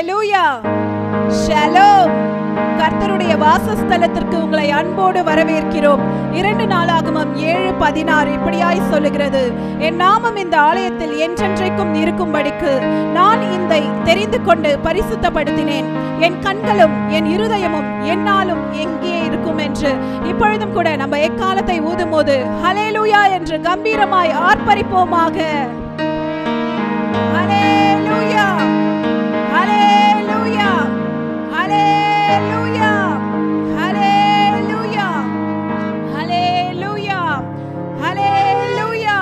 ஹல்லேலூயா. Shalom. கர்த்தருடைய வாசஸ்தலத்திற்கு உங்களை அன்போடு வரவேற்கிறோம். 2 நாளாகமம் 7:16 இப்படியாய் சொல்லுகிறது, என் நாமம் இந்த ஆலயத்தில் என்றென்றைக்கும் இருக்கும்படிக்கு நான் இதை தெரிந்து கொண்டு பரிசுத்தப்படுத்தினேன். என் கண்களும் என் இருதயமும் என்னாலும் எங்கே இருக்கும் என்று. இப்பொழுதும் கூட நம்ம எக்காலத்தை ஊதும் போது ஹல்லேலூயா என்று கம்பீரமாய் ஆர்ப்பரிப்போமாக. ஹல்லேலூயா, ஹல்லேலூயா, ஹல்லேலூயா, ஹல்லேலூயா, ஹல்லேலூயா, ஹல்லேலூயா.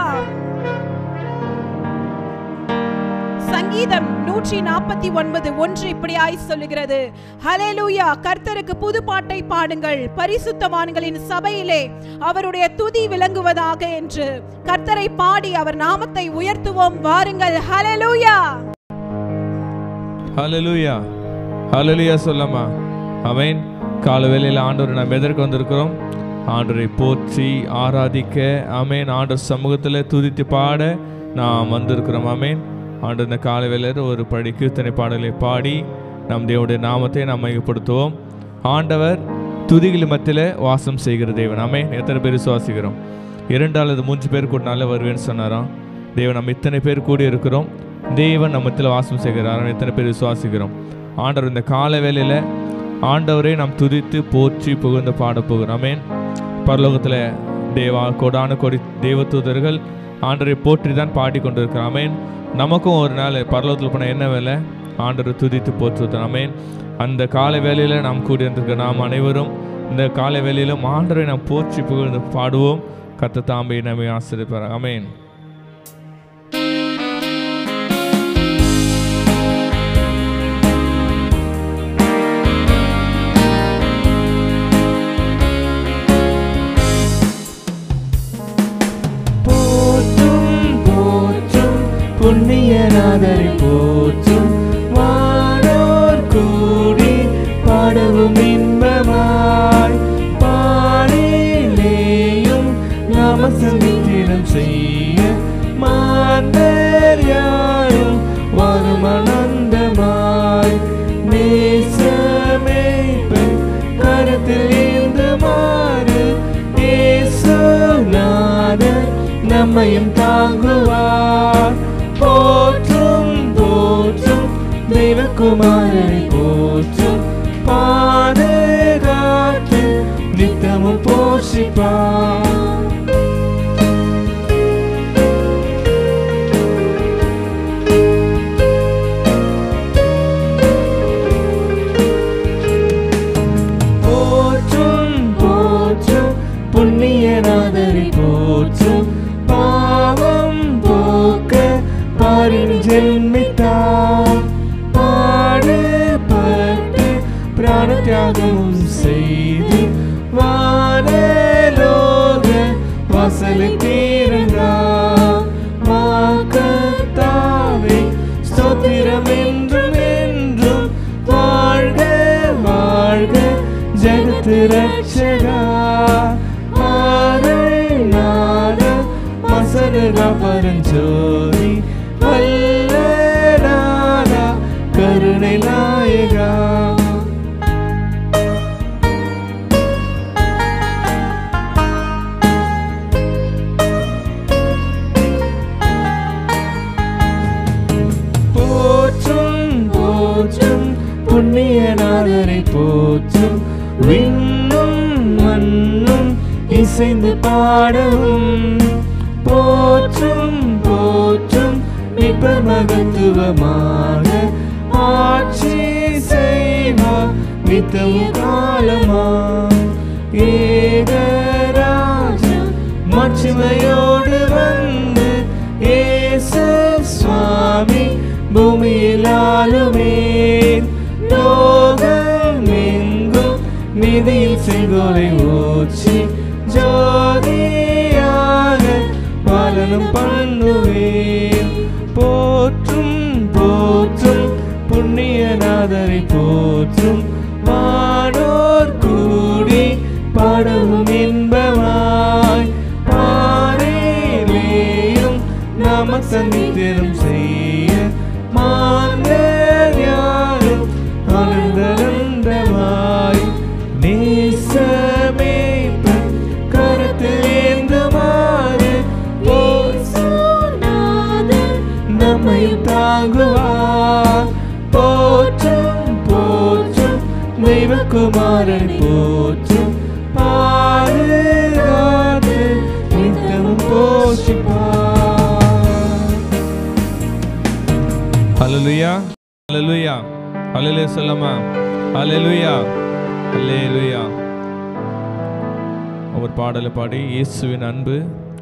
சங்கீதம் 149:1 இப்படியாய் சொல்லுகிறது, ஹல்லேலூயா, கர்த்தருக்கு புது பாட்டை பாடுங்கள், பரிசுத்தவான்களின் சபையிலே அவருடைய துதி விளங்குவதாக என்று. கர்த்தரை பாடி அவர் நாமத்தை உயர்த்துவோம் வாருங்கள். ஹல்லேலூயா, ஹல்லேலூயா, ஹல்லேலூயா சொல்லமா. ஆமென். காலவேளையில் ஆண்டவரை நாம் எதற்கு வந்திருக்கிறோம்? ஆண்டவரை போற்றி ஆராதிக்க. ஆமென். ஆண்டவர் சமூகத்தில் துதித்து பாட நாம் வந்திருக்கிறோம். ஆமென். ஆண்டவர் இந்த காலவேளையில் ஒரு படி கீர்த்தனை பாடலை பாடி நம் தேவனுடைய நாமத்தை நாம் மையப்படுத்துவோம். ஆண்டவர் துதிகள் மத்தியில் வாசம் செய்கிற தேவன். ஆமென். எத்தனை பேர் விசுவாசிக்கிறோம்? 2 அல்லது 3 பேர் கூட்டினாலே வருவேன்னு சொன்னாராம் தேவன். நம்ம இத்தனை பேர் கூடி இருக்கிறோம். தேவன் நம்மத்தில் வாசம் செய்கிறார். எத்தனை பேர் விசுவாசிக்கிறோம்? ஆண்டவர் இந்த கால வேளையில் ஆண்டவரை நாம் துதித்து போற்றி புகழ்ந்து பாட போகிறோம். ஆமென். பரலோகத்தில் கோடான கோடி தேவதூதர்கள் ஆண்டவரை போற்றி தான் பாடிக்கொண்டிருக்கிறோம். ஆமென். நமக்கும் ஒரு நாள் பரலோகத்தில் போன என்ன வேலை? ஆண்டவரை துதித்து போற்றுவோம். ஆமென். அந்த கால வேளையில் நாம் கூடியிருந்திருக்க நாம் அனைவரும் இந்த கால வேளையிலும் ஆண்டவரை நாம் போற்றி புகழ்ந்து பாடுவோம். கர்த்தர் தாமே நம்மை ஆசீர்வதிப்பார். ஆமென். புண்ணியநாதரை போற்றும் வானோர் கூடி பாடவும் இன்பமாய் பாடிலேயும் நாம சங்கீதம் செய்ய மாந்தர் யாரும் வரும் ஆனந்தமாய் நேசமேய்ப்பை கருத்தில் ஏந்து மாறு இயேசுநாதர் நம்மையும் தாங்குவார். போற்றும் போற்றும் தெய்வகுமாரனை போற்றும் பாதுகாத்து நித்தமும் போஷிப்பார். போற்றும் போற்றும் புண்ணியநாதரை போற்றும் பாவம் போக்க பாரில் ஜென்மித்தார். பாடுபட்டு பிராண தியாகம் செய்து வானலோக வாசலை திறந்தார். வாக்கத்தாவே ஸ்தோத்திரம் என்றும் என்றும் வாழ்க வாழ்க ஜெகத்து ரட்சகா. ஆரைநாத வசனகா பரஞ்சோதி வல்லநாதா கருணை நாயகா. போற்றும் போற்றும் புண்ணியநாதரை போற்றும் விண்ணும் மண்ணும் இசைந்து பாடவும். போற்றும் போற்றும் மீட்பர் மகத்துவமாக ஆட்சி செய்வார் நித்தமும் காலமாய். ஏகராஜன் மாட்சிமையோடு வந்து இயேசு சுவாமி பூமியில் ஆளுமேன். லோகம் எங்கும் நிதியில் செங்கோலை ஊற்றி ஜோதியாக பாலனம் பண்ணுவேன். போற்றும் போற்றும் புண்ணியநாதரை போற்றும் வானோர் கூடி பாடவும் இன்பமாய் பாரிலேயும் நாம சங்கீதம் செய்ய மாந்தர் யாரும் போற்றும் பாதுகாத்து நித்தமும் போஷிப்பார். ஹல்லேலூயா ஹல்லேலூயா ஹல்லேலூயா சொல்லமா ஹல்லேலூயா ஹல்லேலூயா. அவர் பாடலை பாடி இயேசுவின் அன்பு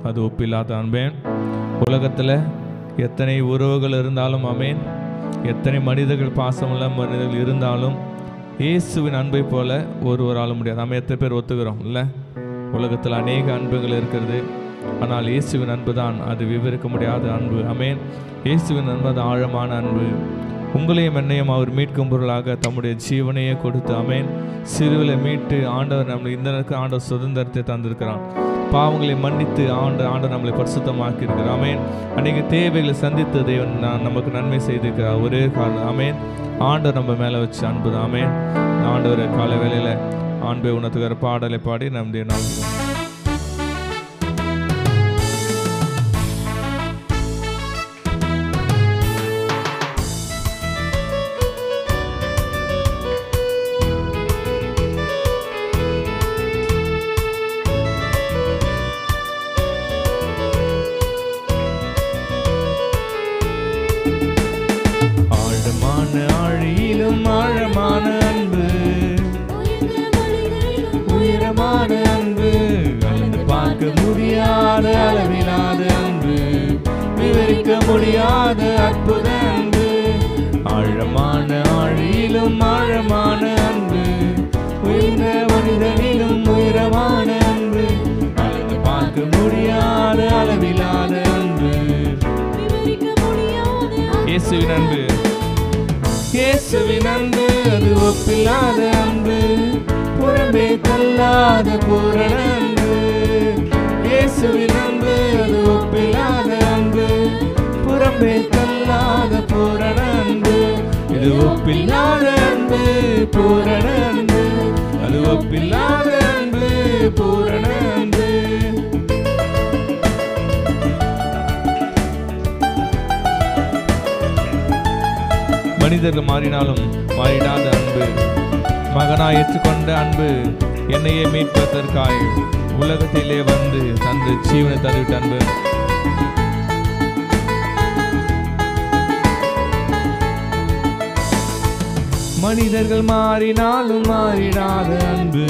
அது ஒப்பில்லாத அன்பேன். உலகத்தில் எத்தனை உறவுகள் இருந்தாலும் ஆமென், எத்தனை மனிதர்கள் பாசமுள்ள மனிதர்கள் இருந்தாலும் இயேசுவின் அன்பை போல ஒருவரால் முடியாது. நம்ம எத்தனை பேர் ஒத்துக்கிறோம் இல்லை? உலகத்தில் அநேக அன்புகள் இருக்கிறது, ஆனால் இயேசுவின் அன்பு தான் அது விவரிக்க முடியாத அன்பு. ஆமென். இயேசுவின் அன்பு அது ஆழமான அன்பு. உங்களையும் என்னையும் அவர் மீட்கும் பொருளாக தம்முடைய ஜீவனையே கொடுத்து ஆமென் சிறுவிலை மீட்டு ஆண்டவர் நம்மளை இந்த நேரத்துக்கு ஆண்டவர் சுதந்திரத்தை தந்திருக்கிறான். பாவங்களை மன்னித்து ஆண்டவர் நம்மளை பரிசுத்தமாக்கி இருக்கிறார். ஆமென். அநேக தேவைகளை சந்தித்து தேவன் நமக்கு நன்மை செய்திருக்கிறார். ஒரே காரணம் ஆமென், ஆண்டவர் நம்ம மேலே வச்சு அன்பு. ஆமென். ஆண்டவர் காலை வேளையில் அன்பை உணர்த்துகிற பாடலை பாடி நம்முடைய நாள் ஆழமான அன்பு, உயரமான அன்பு, அளந்து பார்க்க முடியாத அளவிலாத அன்பு, விவரிக்க முடியாத அற்புத அன்பு. ஆழமான ஆழியிலும் ஆழமான அன்பு, உயர்ந்த மனிதனிலும் உயரமான அன்பு, அளந்து பார்க்க முடியாத அளவிலாத அன்பு. இயேசுவின் அன்பு, இயேசுவின் அன்பு அது ஒப்பில்லாத அன்பு, புறம்பே தள்ளாத பூரண அன்பு. இயேசுவின் அன்பு அது ஒப்பில்லாத அன்பு, புறம்பே தள்ளாத பூரண அன்பு. இது ஒப்பில்லாத அன்பு, பூரண அன்பு, அது ஒப்பில்லாத அன்பு, பூரண அன்பு. மனிதர்கள் மாறினாலும் மாறிடாத அன்பு, மகனாய் ஏற்றுக்கொண்ட அன்பு, என்னையே மீட்பதற்காய் உலகத்திலே வந்து தந்து ஜீவனை தந்துவிட்ட அன்பு. மனிதர்கள் மாறினாலும் மாறிடாத அன்பு,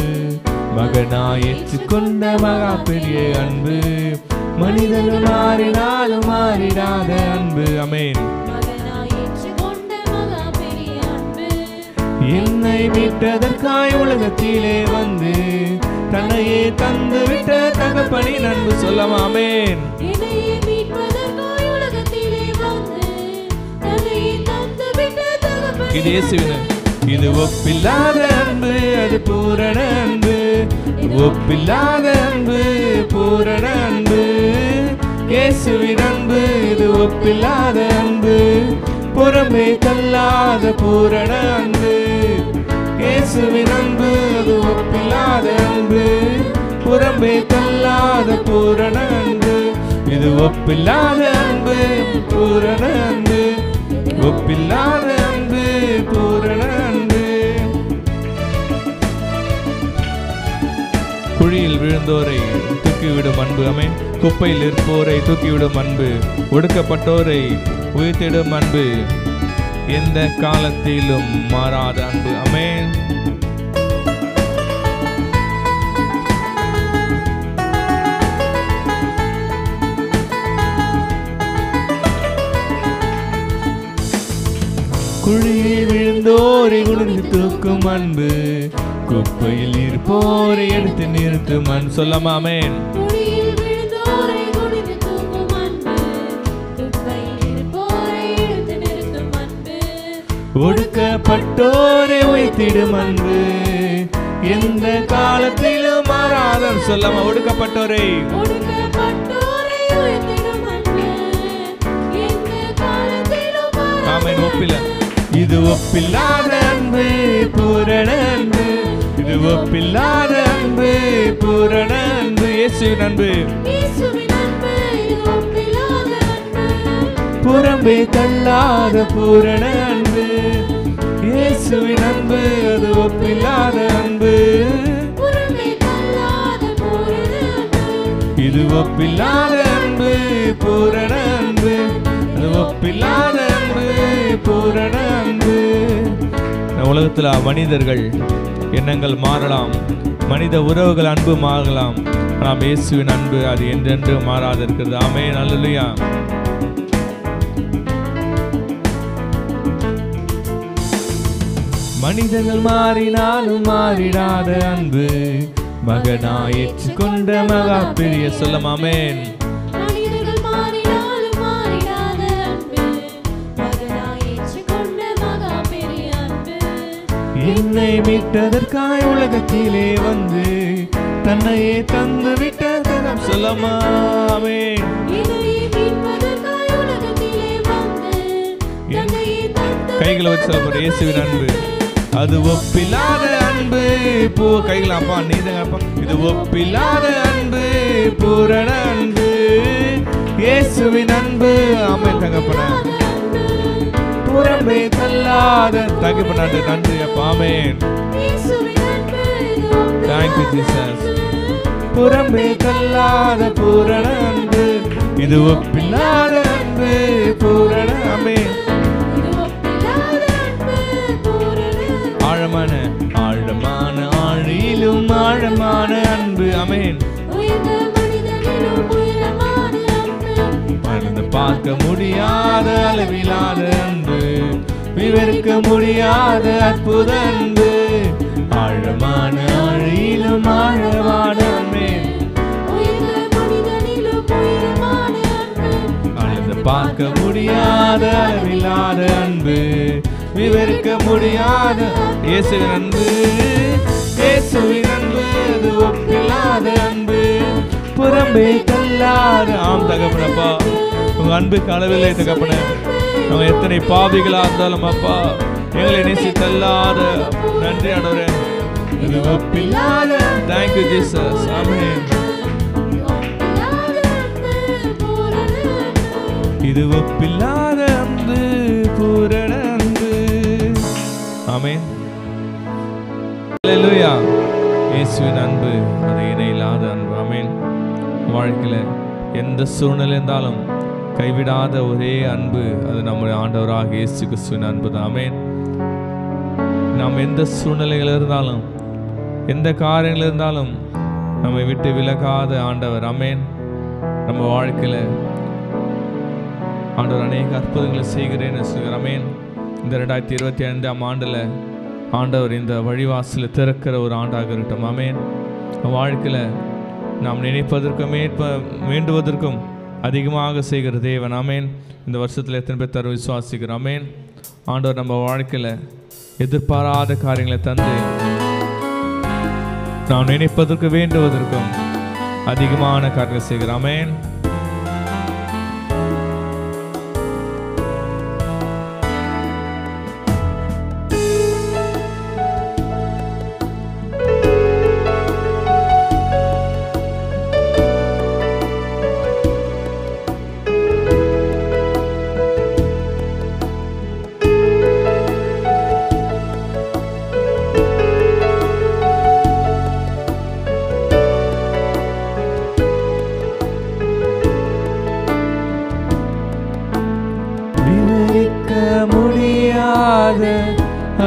மகனாய் ஏற்றுக்கொண்ட மகா பெரிய அன்பு. மனிதர்கள் மாறினாலும் மாறிடாத அன்பு. ஆமென். என்னை மீட்டதற்காய் உலகத்திலே வந்து தன்னையே தந்து விட்ட தகப்பனின் அன்பு. சொல்லமாமேன். இது இயேசுவின், இது ஒப்பில்லாத அன்பு, அது பூரண அன்பு. ஒப்பில்லாத அன்பு, பூரண அன்பு. இயேசுவின் அன்பு இது ஒப்பில்லாத அன்பு, புறமே தள்ளாத பூரண அன்பு. இயேசுவின் அன்பு அது ஒப்பில்லாத அன்பு, புறமே தள்ளாத பூரண அன்பு. இது ஒப்பில்லாத அன்பு, பூரண அன்பு, ஒப்பில்லாத அன்பு, பூரண அன்பு. குழியில் விழுந்தோரை தூக்கிவிடும் அன்பு. ஆமென். குப்பையில் இருப்போரை தூக்கிவிடும் அன்பு, ஒடுக்கப்பட்டோரை உயிர்த்திடும் அன்பு, எந்த காலத்திலும் மாறாத அன்பு. ஆமென். குழியில் விழுந்தோரை குனிந்து தூக்கும் அன்பு, குப்பையில் இருப்போரை எடுத்து நிறுத்தும் அன்பு. சொல்லாமா? ஆமென். ஒடுக்கப்பட்டோரை உயர்த்திடும் அன்பு, எந்த காலத்திலும் மாறாத. சொல்லாமா? ஒடுக்கப்பட்டோரை ஆமென். ஒப்பில்ல, இது ஒப்பில்லாத அன்பு, பூரண அன்பு. இது ஒப்பில்லாத அன்பு, பூரண அன்பு. இயேசுவின் அன்பு புறம்பே தள்ளாத பூரண அன்பு. இயேசு இயேசுவின் அன்பு அது ஒப்பில்லாத அன்பு. இது ஒப்பில்லாத அன்பு பூரண அன்பு. அது ஒப்பில்லாத அன்பு பூரண அன்பு. இந்த உலகத்துல மனிதர்கள் எண்ணங்கள் மாறலாம், மனித உறவுகள் அன்பு மாறலாம், ஆனால் இயேசுவின் அன்பு அது என்றென்று மாறாது இருக்கிறது. ஆமென். அல்லேலூயா. மனிதர்கள் மாறினாலும் மாறிடாத அன்பு மகனாய் ஏற்றுக்கொண்ட மகா பெரிய. சொல்லம் ஆமென். என்னை மீட்டதற்காய் உலகத்திலே வந்து தன்னையே தந்து விட்டது. சொல்லமா ஆமென். கைகளை வச்சு சொல்ல இயேசுவின் அன்பு அது ஒப்பில்லாத அன்பு பூ. கைகளை அப்பா நீதங்கப்பா. இது ஒப்பில்லாத அன்பு பூரண அன்பு. இயேசுவின் அன்பு ஆமென். தகப்பன புறம்பே தள்ளாத தகப்பனாண்டு நன்றி அப்பா. ஆமென். Thank you Jesus. புறம்பே தள்ளாத பூரண அன்பு. இது ஒப்பில்லாத அன்பு பூரண. ஆமென். ஆழமான ஆழமான ஆழியிலும் ஆழமான அன்பு. ஆமென். மறந்து பார்க்க முடியாத அளவிலாத அன்பு, விவரிக்க முடியாத அற்புத அன்பு. ஆழமான ஆழியிலும் ஆழமான அன்பு. மறந்து பார்க்க முடியாத அளவிலாத அன்பு, விவரிக்க முடியாத இயேசுவின் அன்பு. இயேசுவின் அன்பு அது ஒப்பில்லாத அன்பு புறம்பே தள்ளாத. ஆம் தகப்பனப்பா, உங்க அன்புக்கு அளவில்லை தகப்பன. நம்ம எத்தனை பாவிகளா இருந்தாலும் அப்பா எங்களை நேசித்தல்லாத நன்றி ஆண்டவரே. இது ஒப்பில்லாத. Thank you Jesus. ஆமென். இது ஒப்பில்லாத அன்பு பூரண அன்பு. ஆமென். அல்லேலூயா. இயேசுவின் அன்பு அது இணையில்லாத அன்பு. ஆமென். வாழ்க்கையில எந்த சூழ்நிலை இருந்தாலும் கைவிடாத ஒரே அன்பு அது நம்முடைய ஆண்டவராக இயேசு கிறிஸ்துவின் அன்பு தான். ஆமென். நாம் எந்த சூழ்நிலைகள் இருந்தாலும் எந்த காரியங்கள் இருந்தாலும் நம்மை விட்டு விலகாத ஆண்டவர். ஆமென். நம்ம வாழ்க்கையில ஆண்டவர் அநேக அற்புதங்களை செய்கிறேன்னு சொல்கிறார். ஆமென். இந்த 2025ஆம் ஆண்டில் ஆண்டவர் இந்த வழிவாசலை திறக்கிற ஒரு ஆண்டாக இருக்கட்டும். ஆமென். வாழ்க்கையில் நாம் நினைப்பதற்கும் வேண்டுவதற்கும் அதிகமாக செய்கிற தேவன். ஆமென். இந்த வருஷத்தில் எத்தனை பேர் தர விசுவாசிக்கிறோம். ஆமென். ஆண்டவர் நம்ம வாழ்க்கையில் எதிர்பாராத காரியங்களை தந்து நாம் நினைப்பதற்கு வேண்டுவதற்கும் அதிகமான காரியங்களை செய்கிறோம். ஆமென்.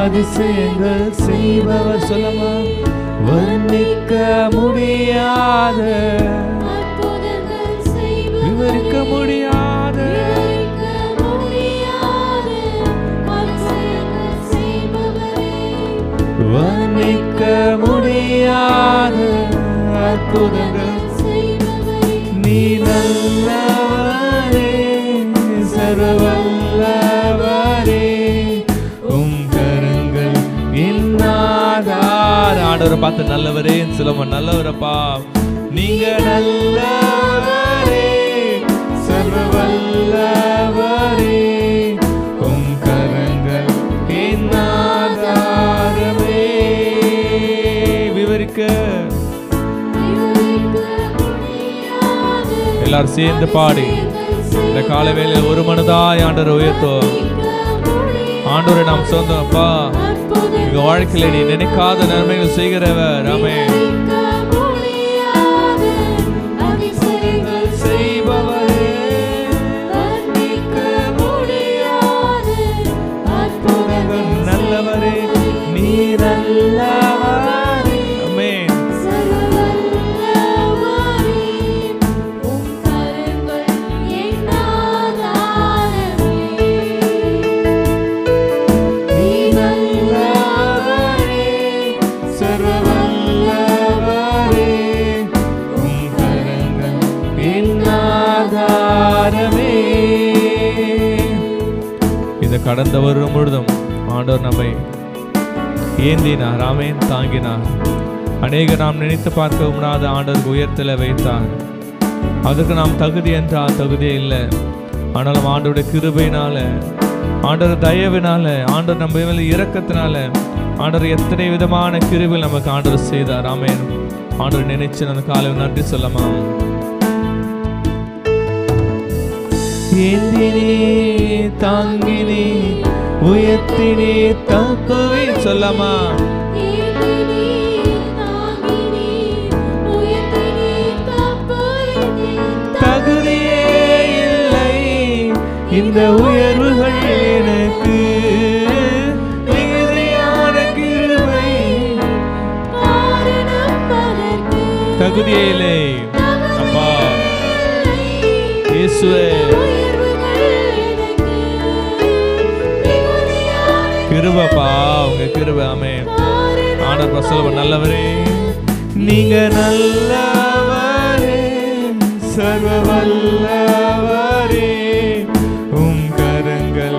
அதிசயங்கள் செய்பவர். சொல்லமா வர்ணிக்க முடியாத விவரிக்க முடியாத வர்ணிக்க முடியாத அற்புதங்கள் நீ நல்லவரே சர்வவல்லவரே. ஆண்டவரை பார்த்து நல்லவரே சொல்லுமா. நல்லவரப்பா நீங்க நல்லவரே சர்வவல்லவரே. உம் கரங்கள் என் ஆதாரமே. விவரிக்க எல்லாரும் சேர்ந்து பாடி இந்த கால வேளையில் ஒரு மனதாய் ஆண்டவரை உயர்த்தோம். ஆண்டவரை நாம் சொந்தம் அப்பா. எங்க வாழ்க்கையில நீ நினைக்காத நன்மைகள் செய்கிறவர். ஆமென். செய்பவரே, நல்லவரே, நீர் நல்லவரே. ஆமென். இந்த கடந்த வருடம் முழுதும் ஆண்டவர் நம்மை ஏந்தினார். ஆமென். தாங்கினார். அநேக நாம் நினைத்து பார்க்க முடியாத ஆண்டவருக்கு உயர்த்தல வைத்தார். அதுக்கு நாம் தகுதி என்றால் தகுதியே இல்லை. ஆனாலும் ஆண்டவருடைய கிருபையினால, ஆண்டவர் தயவினால, ஆண்டவர் நம்ம மேல இரக்கத்தினால, ஆண்டவர் எத்தனை விதமான கிருபை நமக்கு ஆண்டவர் செய்தார். ஆமென். ஆண்டவர் நினைச்சு அந்த காலையில் நன்றி சொல்லமா. ஏந்தினே, தாங்கினே, உயர்த்தினே, தப்புவே சொல்லமா. தகுதியே இல்லை இந்த உயர்வுகள் எனக்கு, மிகுதியான கிருபை. தகுதியே இல்லை அப்பா இயேசுவே. கிருபைப்பா, உங்க கிருபை. ஆமென். ஆண்டவர் சொல்லுவார், நல்லவரே, நீங்க நல்லவரே, சர்வ வல்லவரே, உம் கரங்கள்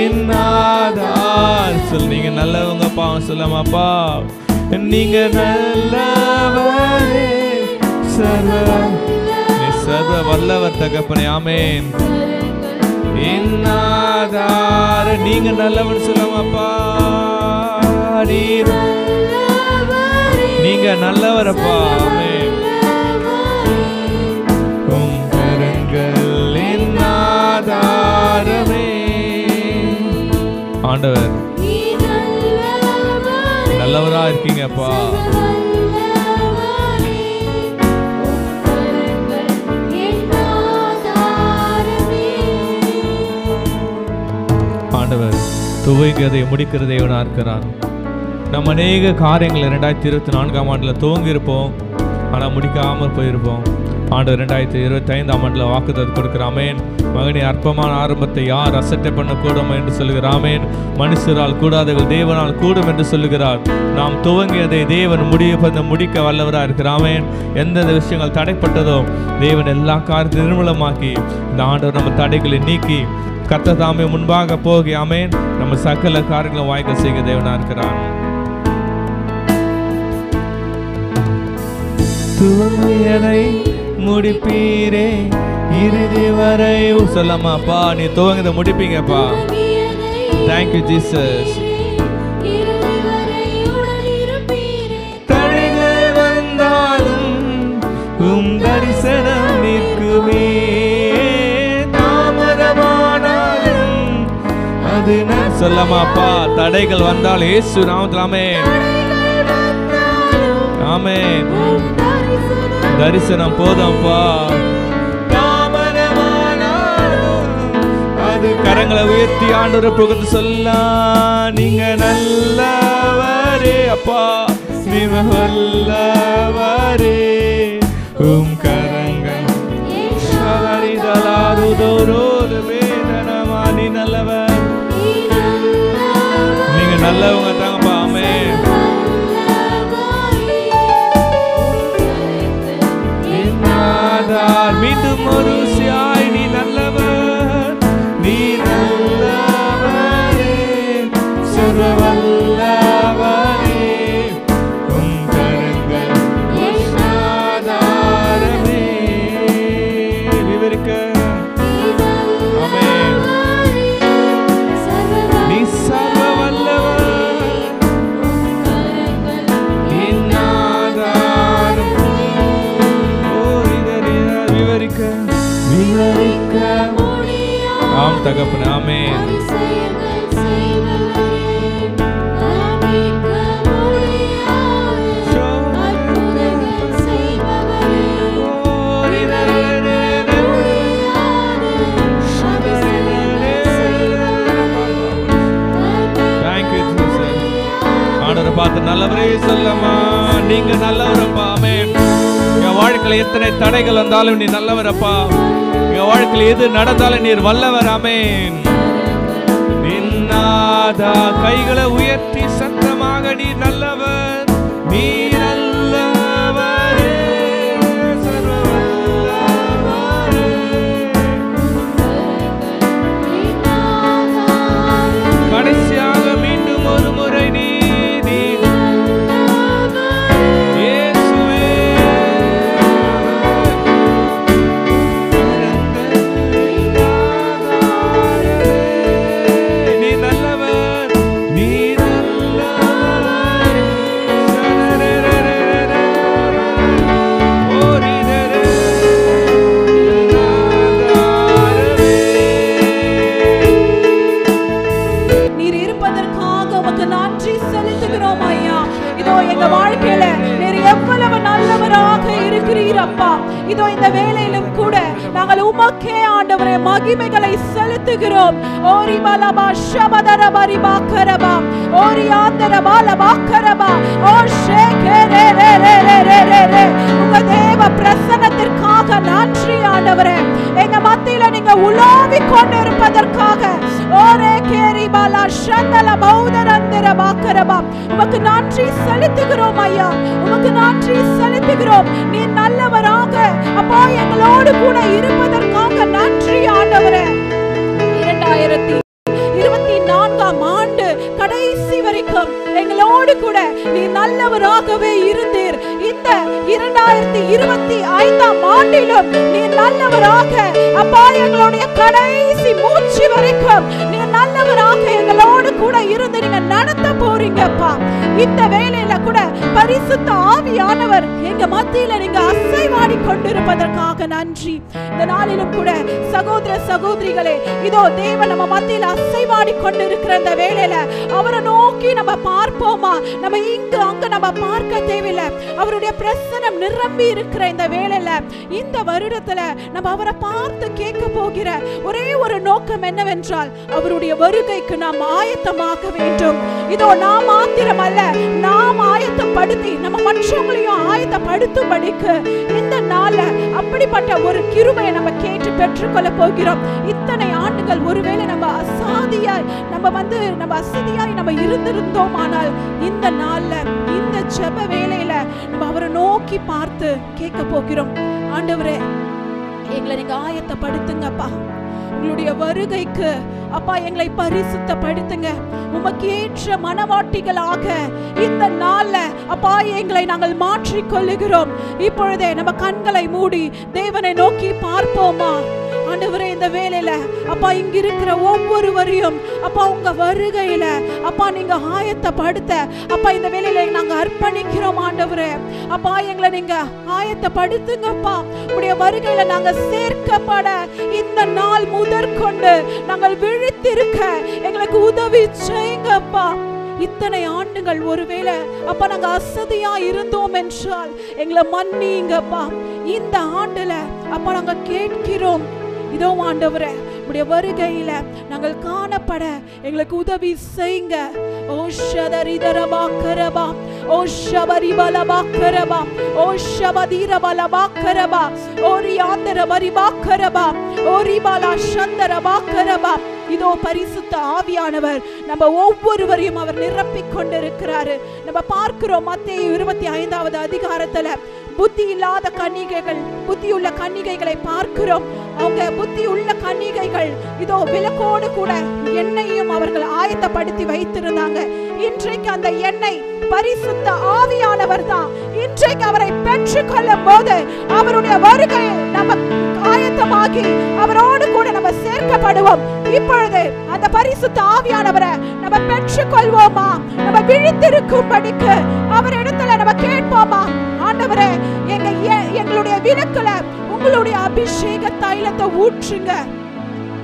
என் ஆதார். சொல், நீங்க நல்லவங்கப்பா. சொல்லமாப்பா, நீங்க நல்லவரே, சர்வ வல்லவர் தகப்பனே. ஆமென். என்னாதார நீங்க நல்லவன் சொல்லமாப்பா. நீங்க நல்லவரப்பா. ஆமென். உம் கரங்கள் என் ஆதாரமே. ஆண்டவர் நல்லவரா இருக்கீங்கப்பா. ஆண்டவர் துவங்கியதை முடிக்கிற தேவனா இருக்கிறார். நம்ம அநேக காரியங்கள் 2024ஆம் ஆண்டில் துவங்கி இருப்போம், ஆனால் முடிக்காமல் போயிருப்போம். ஆண்டு 2025ஆம் ஆண்டில் வாக்குத்தத்தம் கொடுக்கிறாமேன். மகனே, அற்பமான ஆரம்பத்தை யார் அசட்டை பண்ணக்கூடும் என்று சொல்கிறாமேன். மனுஷரால் கூடாதவர்கள் தேவனால் கூடும் என்று சொல்லுகிறார். நாம் துவங்கியதை தேவன் முடிக்க வல்லவராக இருக்கிறாமேன். எந்தெந்த விஷயங்கள் தடைப்பட்டதோ தேவன் எல்லா காரியத்தையும் நிர்மூலமாக்கி இந்த ஆண்டவர் நம்ம தடைகளை நீக்கி கர்த்தர் தாமே முன்பாக போகி ஆமென் நம்ம சகல காரியங்களை வாய்க்க செய்ய தேவனா இருக்கிறார். துவங்கியதை முடிப்பீரே இறுதி வரை. சொல்லமாப்பா, நீ துவங்கியதை முடிப்பீங்கப்பா. Thank you Jesus. தடைகள் வந்தாலும் உம் தரிசனம் நிற்குமே, தாமதமானாலும் அது சொல்லமாப்பா. தடைகள் வந்தால் இயேசு நாமத்தில் ஆமென் ஆமென். தரிசனம் போதும்ப்பா. அது கரங்களை உயர்த்தி ஆண்டவரை புகழ்ந்து சொல்லலாம். நீங்க நல்லவரே அப்பா, நீங்க வல்லவரே, உம் கரங்கள் ஷாரிதலாருதோரோது வேதனமா. நீ நல்லவர், நீங்க நல்லவங்க தாங்கப்பா. ஆமென். மீண்டும் ஒரு சியாய் நீ நல்லவர், நீ நல்லவரே, சர்வ வல்லவரே, உம் கரங்கள் ஆதாரமே. விவரிக்க ஆமென். நீ சர்வ வல்லவர், என் ஆதாரம். விவரிக்க ஆம் தகப்பனே. ஆமென். நீங்க நல்லவரப்பா. ஆமென். என் வாழ்க்கையில எத்தனை தடைகள் வந்தாலும் நீ நல்லவரப்பா. என் வாழ்க்கையில எது நடந்தாலும் நீர் வல்லவர். ஆமென். நின்னாதா கைகளை உயர்த்தி சத்தமாக நீ நல்லவர், நீ நல்லவரே, சர்வவல்லவரே. கடைசியாக மீண்டும் ஒரு முறை நீ இதோ இந்த வேளையிலும் கூட நாங்கள் உமக்கே ஆண்டவரே மகிமைகளை செலுத்துகிறோம். ஓரி பலபா ஷபதரபரி பாக்கரபா ஓரி ஆந்தரபா லபாக்கரபா ஓ ஷேகரே ரே ரே ரே ரே ரே ரே. உங்க தேவ பிரசன்னத்திற்காக நன்றி ஆண்டவரே. எங்க மத்தியில நீங்க உலாவி கொண்டிருப்பதற்காக ஓரே கேரி பாலா ஷந்தல பௌதரந்தர பாக்கரபா உமக்கு நன்றி செலுத்துகிறோம் ஐயா. உமக்கு நன்றி செலுத்துகிறோம். நீ நல்லவராக அப்பா எங்களோடு கூட இருப்பதற்காக நன்றி ஆண்டவரே. 2024ஆம் ஆண்டு கடைசி வரைக்கும் எங்களோடு கூட நீ நல்லவராகவே இருந்தீர். இந்த 2025ஆம் ஆண்டிலும் நீ நல்லவராக அப்பா எங்களுடைய கடைசி மூச்சு வரைக்கும் நீ நல்லவராக எங்களோடு கூட இருந்து நீங்க நடத்த போறீங்கப்பா. இந்த வேளையில கூட பரிசுத்த ஆவியானவர் எங்க மத்தியில நீங்க அசைவாடி கொண்டிருப்பதற்காக நன்றி. இந்த நாளிலும் கூட சகோதர சகோதரிகளே, இதோ தேவன் நம்ம மத்தியில அசைவாடி கொண்டிருக்கிற இந்த வேளையில அவரை நோக்கி நம்ம பார்ப்போமா? நம்ம இங்கு அங்க நம்ம பார்க்க தேவையில்லை. அவருடைய பிரசன்னம் நிரம்பி இருக்கிற இந்த வேளையில இந்த வருடத்துல நம்ம அவரை பார்த்து கேட்க போகிற ஒரே ஒரு நோக்கம் என்னவென்றால் அவருடைய வருகைக்கு நாம் ஆயத்தமாக வேண்டும். இதோ நாம் மாத்திரமல்ல, நாம் ஆயத்தப்படுத்தி நம்ம மற்றவங்களையும் ஆயத்தப்படுத்தும்படிக்கு இந்த நாள்ல அப்படிப்பட்ட ஒரு கிருபையை நம்ம கேட்டு பெற்றுக்கொள்ள போகிறோம். இத்தனை ஆண்டுகள் ஒருவேளை நம்ம அசாதியாய் நம்ம இருந்திருந்தோம். ஆனால் இந்த நாள்ல இந்த ஜெப வேளையில நம்ம அவரை நோக்கி பார்த்து கேட்க போகிறோம். ஆண்டவரே, எங்களை நீங்க ஆயத்தப்படுத்துங்கப்பா. உங்களுடைய வருகைக்கு அப்பா எங்களை பரிசுத்தப்படுத்துங்க. உமக்கு ஏற்ற மனவாட்டிகளாக இந்த நாள்ல அப்பா எங்களை நாங்கள் மாற்றிக்கொள்ளுகிறோம். இப்பொழுதே நம்ம கண்களை மூடி தேவனை நோக்கி பார்ப்போமா? ஆண்டவரே, இந்த வேளையில அப்பா இங்க இருக்கிற ஒவ்வொருவரையும் அப்பா உங்க வருகையில அப்பா நீங்க ஆயத்தப்படுத்த அப்பா இந்த வேளையில நாங்க அர்ப்பணிக்கிறோம். ஆண்டவரே அப்பா எங்களை நீங்க ஆயத்தப்படுத்துங்கப்பா. உடைய வருகையில நாங்க சேர்க்கப்பட இந்த நாள் முதற்கொண்டு நாங்கள் விழித்திருக்க எங்களுக்கு உதவி செய்யுங்கப்பா. இத்தனை ஆண்டுகள் ஒருவேளை அப்பா நாங்க அசதியா இருந்தோம் என்றால் எங்களை மன்னிங்கப்பா. இந்த ஆண்டுல அப்பா நாங்க கேட்கிறோம். இதோ ஆண்டவரே, உடைய வருகையில நாங்கள் காணப்பட எங்களுக்கு உதவி செய்யுங்க. ஓ ஷதரிதரபாக்கரபா ஓ ஷபரிபலபாக்கரபா ஓ ஷபதிரபலபாக்கரபா ஓ ரியாந்தரபரிபாக்கரபா ஓ ரிபாலா ஷந்தரபாக்கரபா. இதோ பரிசுத்த ஆவியானவர் நம்ம ஒவ்வொருவரையும் அவர் நிரப்பிக் கொண்டிருக்கிறாரு. நம்ம பார்க்கிறோம் மத்தேயு 25வது அதிகாரத்துல புத்தி இல்லாத கன்னிகைகள், புத்தியுள்ள கன்னிகைகளை பார்க்கிறோம். அவங்க புத்தி உள்ள கன்னிகைகள் இதோ விளக்கோடு கூட எண்ணெயையும் அவர்கள் ஆயத்தப்படுத்தி வைத்திருந்தாங்க. இன்றைக்கு அந்த எண்ணெய் பரிசுத்த ஆவியானவர் தான். இன்றைக்கு அவரை பெற்றுக்கொள்ளும் போது அவருடைய வருகையில் நம்ம ஆயத்தமாகி அவரோடு கூட நம்ம சேர்க்கப்படுவோம். இப்பொழுது அந்த பரிசுத்த ஆவியானவரை நம்ம பெற்றுக்கொள்வோமா? நம்ம விழித்திருக்கும்படிக்கு அவர் இடத்துல நம்ம கேட்போமா? ஆண்டவரே, எங்களுடைய விளக்குல உங்களுடைய அபிஷேக தைலத்தை ஊற்றுங்க.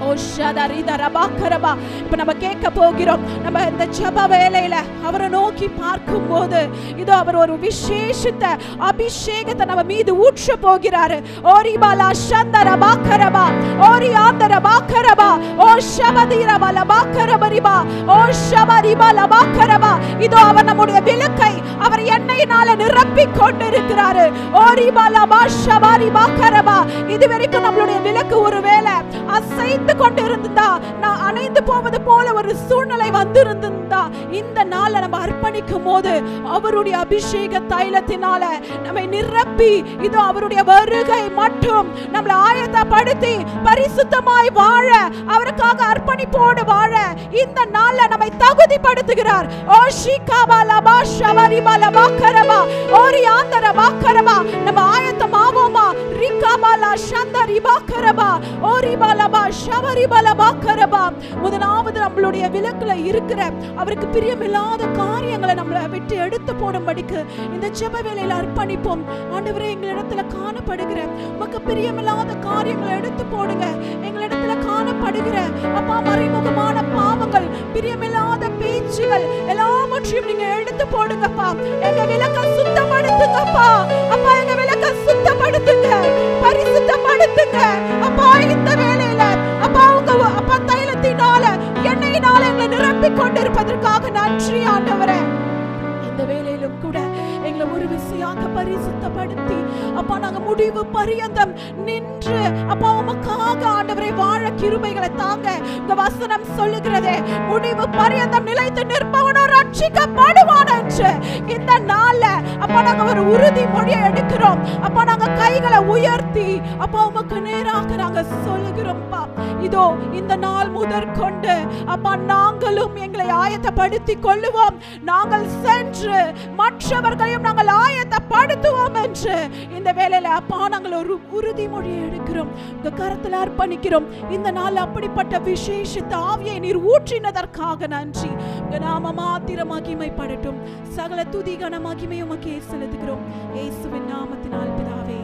ஓ ஷதரித ரபாக்கரபா. இப்ப நம்ம கேட்க போகிறோம். நம்ம இந்த ஜெப வேளையில அவரை நோக்கி பார்க்கும்போது இதோ அவர் ஒரு விசேஷித்த அபிஷேகத்தை நம்ம மீது ஊற்ற போகிறாரு. ஓரிபாலா ஷந்தரபாக்கரபா ஓரியாந்தரபாக்கரபா ஓ ஷபதிரபலபாக்கரபரிபா ஓ ஷபரிபலபாக்கரபா. இதோ அவர் நம்முடைய விளக்கை அவர் எண்ணெயினால நிரப்பிக் கொண்டிருக்கிறாரு. ஓரிபாலபா ஷபரிபாக்கரபா. இதுவரைக்கும் நம்மளுடைய விளக்கு ஒருவேளை அசைந்து கொண்டு இருந்தா, நான் அணைந்து போவது போல ஒரு சூழ்நிலை வந்திருந்தா, இந்த நாள்ல நம்ம அர்ப்பணிக்கும் போது அவருடைய அபிஷேக தைலத்தினால நம்மை நிரப்பி இதோ அவருடைய வருகை மட்டும் நம்மளை ஆயத்தப்படுத்தி பரிசுத்தமாய் வாழ, அவருக்காக அர்ப்பணிப்போடு வாழ இந்த நாள்ல நம்மை தகுதிப்படுத்துகிறார். ஓ ஷிகாபாலபா ஷவரிபாலபாக்கரபா ஓரியாந்தரபாக்கரபா. நம்ம ஆயத்தமாவோமா? ரிகாபாலா ஷந்தரிபாக்கரபா ஓரிபாலபா ஷவரிபாலபாக்கரபா. முதலாவது நம்மளுடைய விளக்குல இருக்கிற அவருக்கு பிரியமில்லாத காரியங்களை நம்மளை விட்டு எடுத்து போடும்படிக்கு இந்த ஜெப வேளையில அர்ப்பணிப்போம். ஆண்டவரே, எங்களிடத்துல காணப்படுகிற உமக்கு பிரியமில்லாத காரியங்களை எடுத்து போடுங்க. எங்களிடத்துல காணப்படுகிற அப்பா மறைமுகமான பாவங்கள், பிரியமில்லாத பேச்சுகள் எல்லாவற்றையும் நீங்க எடுத்து போடுங்கப்பா. எங்க விளக்க சுத்தப்படுத்துங்கப்பா. அப்பா, எங்க விளக்க சுத்தப்படுத்துங்க, பரிசுத்தப்படுத்துங்க அப்பா. இந்த வேளையில அப்பா உங்க அப்பா தைலத்தினால எண்ணெயினால எங்களை நிரப்பிக் கொண்டிருப்பதற்காக நன்றி ஆண்டவரே. இந்த வேளையிலும் கூட எங்களை ஒரு விசையாக பரிசுத்தப்படுத்தி அப்பா நாங்க முடிவு பரியந்தம் நின்று அப்பா உமக்காக ஆண்டவரை வாழ கிருபைகளை தாங்க. இந்த வசனம் சொல்லுகிறதே, முடிவு பரியந்தம் நிலைத்து நிற்பவனோ ரட்சிக்கப்படுவான் என்று. இந்த நாள்ல அப்பா நாங்க ஒரு உறுதி மொழியை எடுக்கிறோம். அப்பா நாங்க கைகளை உயர்த்தி அப்பா உமக்கு நேராக நாங்க சொல்லுகிறோம்ப்பா. இதோ இந்த நாள் முதற்கொண்டு அப்பா நாங்களும் எங்களை ஆயத்தப்படுத்தி கொள்ளுவோம். நாங்கள் சென்று மற்றவர்களையும் நாங்கள் ஆயத்தப்படுத்துவோம் என்று இந்த வேளையில அப்பா நாங்கள் ஒரு உறுதிமொழியை எடுக்கிறோம். உங்க கரத்தில் அர்ப்பணிக்கிறோம். இந்த நாள் அப்படிப்பட்ட விசேஷித்த ஆவியை நீர் ஊற்றினதற்காக நன்றி. உங்க நாம மாத்திரம் மகிமைப்படட்டும். சகல துதி கன மகிமையும் உமக்கே செலுத்துகிறோம். இயேசுவின் நாமத்தினால் பிதாவே.